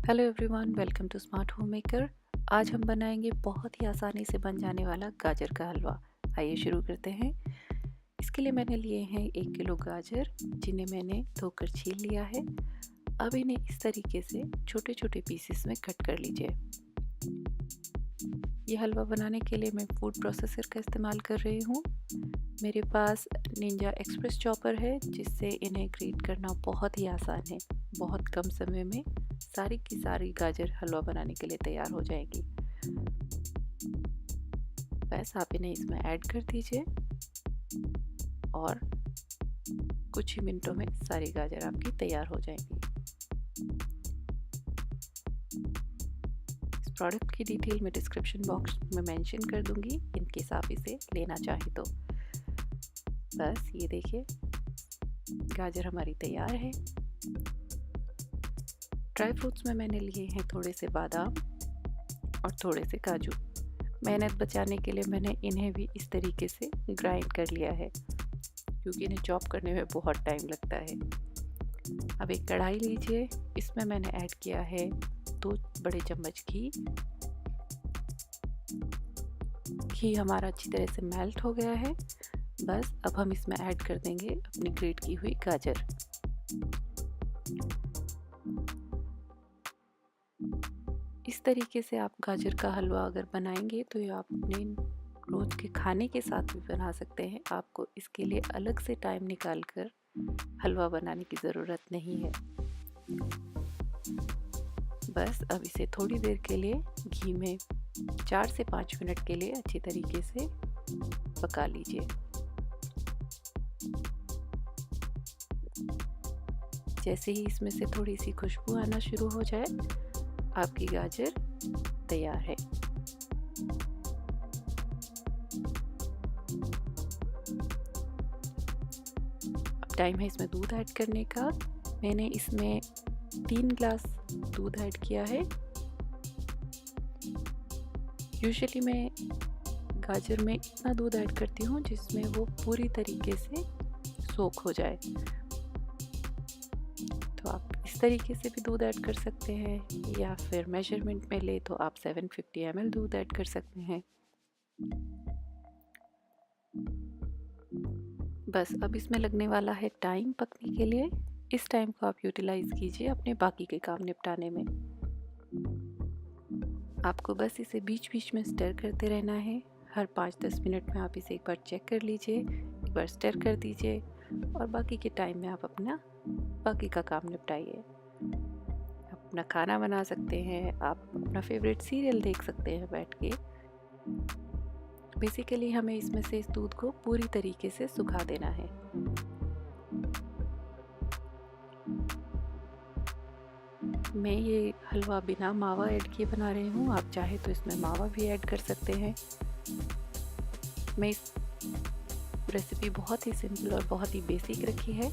Hello everyone, welcome to smart home maker. आज हम बनाएंगे बहुत ही आसानी से बन जाने वाला गाजर का हलवा। आइए शुरू करते हैं। इसके लिए मैंने लिए हैं 1 किलो गाजर, जिन्हें मैंने धोकर छील लिया है। अब इन्हें इस तरीके से छोटे छोटे पीसेस में कट कर लीजिए। ये हलवा बनाने के लिए मैं फूड प्रोसेसर का इस्तेमाल कर रही हूँ। मेरे पास निंजा एक्सप्रेस चॉपर है, जिससे इन्हें ग्रेट करना बहुत ही आसान है। बहुत कम समय में सारी की सारी गाजर हलवा बनाने के लिए तैयार हो जाएगी। बस आप इन्हें इसमें ऐड कर दीजिए और कुछ ही मिनटों में सारी गाजर आपकी तैयार हो जाएंगी। इस प्रोडक्ट की डिटेल मैं डिस्क्रिप्शन बॉक्स में मेंशन कर दूंगी, इन केस आप इसे लेना चाहे तो। बस ये देखिए, गाजर हमारी तैयार है। ड्राई फ्रूट्स में मैंने लिए हैं थोड़े से बादाम और थोड़े से काजू। मेहनत बचाने के लिए मैंने इन्हें भी इस तरीके से ग्राइंड कर लिया है, क्योंकि इन्हें चॉप करने में बहुत टाइम लगता है। अब एक कढ़ाई लीजिए, इसमें मैंने ऐड किया है 2 बड़े चम्मच घी। घी हमारा अच्छी तरह से मेल्ट हो गया है। बस अब हम इसमें ऐड कर देंगे अपनी ग्रेट की हुई गाजर। इस तरीके से आप गाजर का हलवा अगर बनाएंगे तो ये आप अपने रोज़ के खाने के साथ भी बना सकते हैं। आपको इसके लिए अलग से टाइम निकाल कर हलवा बनाने की ज़रूरत नहीं है। बस अब इसे थोड़ी देर के लिए घी में 4 से 5 मिनट के लिए अच्छी तरीके से पका लीजिए। जैसे ही इसमें से थोड़ी सी खुशबू आना शुरू हो जाए, आपकी गाजर तैयार है। अब टाइम है इसमें दूध ऐड करने का। मैंने इसमें 3 ग्लास दूध ऐड किया है। यूजुअली मैं गाजर में इतना दूध ऐड करती हूँ जिसमें वो पूरी तरीके से सोख हो जाए। तो आप इस तरीके से भी दूध ऐड कर सकते हैं, या फिर मेजरमेंट में ले तो आप 750 ml दूध ऐड कर सकते हैं। बस अब इसमें लगने वाला है टाइम पकने के लिए। इस टाइम को आप यूटिलाइज कीजिए अपने बाकी के काम निपटाने में। आपको बस इसे बीच बीच में स्टर करते रहना है। हर 5-10 मिनट में आप इसे एक बार चेक कर लीजिए, एक बार स्टर कर दीजिए, और बाकी के टाइम में आप अपना बाकी का काम निपटाइए। अपना खाना बना सकते हैं, आप अपना फेवरेट सीरियल देख सकते हैं बैठ के। बेसिकली हमें इसमें से इस दूध को पूरी तरीके से सुखा देना है। मैं ये हलवा बिना मावा ऐड किए बना रही हूँ। आप चाहे तो इसमें मावा भी ऐड कर सकते हैं। मैं इस रेसिपी बहुत ही सिंपल और बहुत ही बेसिक रखी है।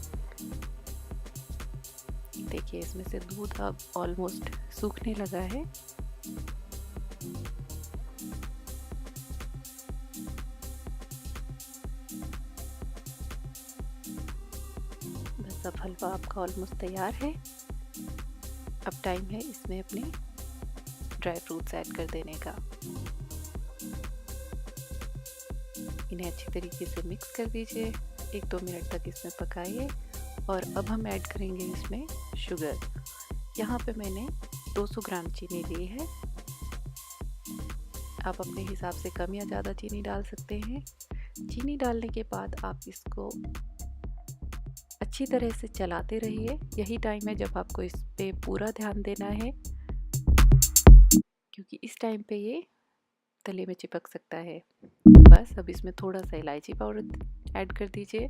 देखिए, इसमें से दूध अब ऑलमोस्ट सूखने लगा है। बस अब हलवा आपका ऑलमोस्ट तैयार है। अब टाइम है इसमें अपने ड्राई फ्रूट्स ऐड कर देने का। इन्हें अच्छी तरीके से मिक्स कर दीजिए। 1-2 मिनट तक इसमें पकाइए। और अब हम ऐड करेंगे इसमें शुगर। यहाँ पे मैंने 200 ग्राम चीनी ली है। आप अपने हिसाब से कम या ज़्यादा चीनी डाल सकते हैं। चीनी डालने के बाद आप इसको अच्छी तरह से चलाते रहिए। यही टाइम है जब आपको इस पे पूरा ध्यान देना है, क्योंकि इस टाइम पे ये तले में चिपक सकता है। बस अब इसमें थोड़ा सा इलायची पाउडर ऐड कर दीजिए,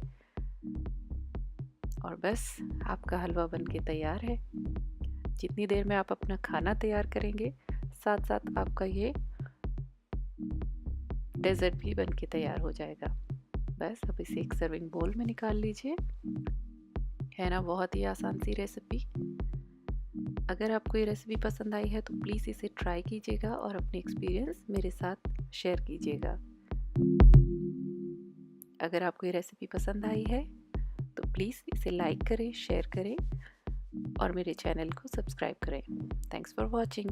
और बस आपका हलवा बनके तैयार है। जितनी देर में आप अपना खाना तैयार करेंगे, साथ साथ आपका ये डेजर्ट भी बनके तैयार हो जाएगा। बस अब इसे एक सर्विंग बोल में निकाल लीजिए। है ना बहुत ही आसान सी रेसिपी। अगर आपको ये रेसिपी पसंद आई है तो प्लीज़ इसे ट्राई कीजिएगा और अपने एक्सपीरियंस मेरे साथ शेयर कीजिएगा। अगर आपको ये रेसिपी पसंद आई है तो प्लीज़ इसे लाइक करें, शेयर करें और मेरे चैनल को सब्सक्राइब करें। Thanks for watching.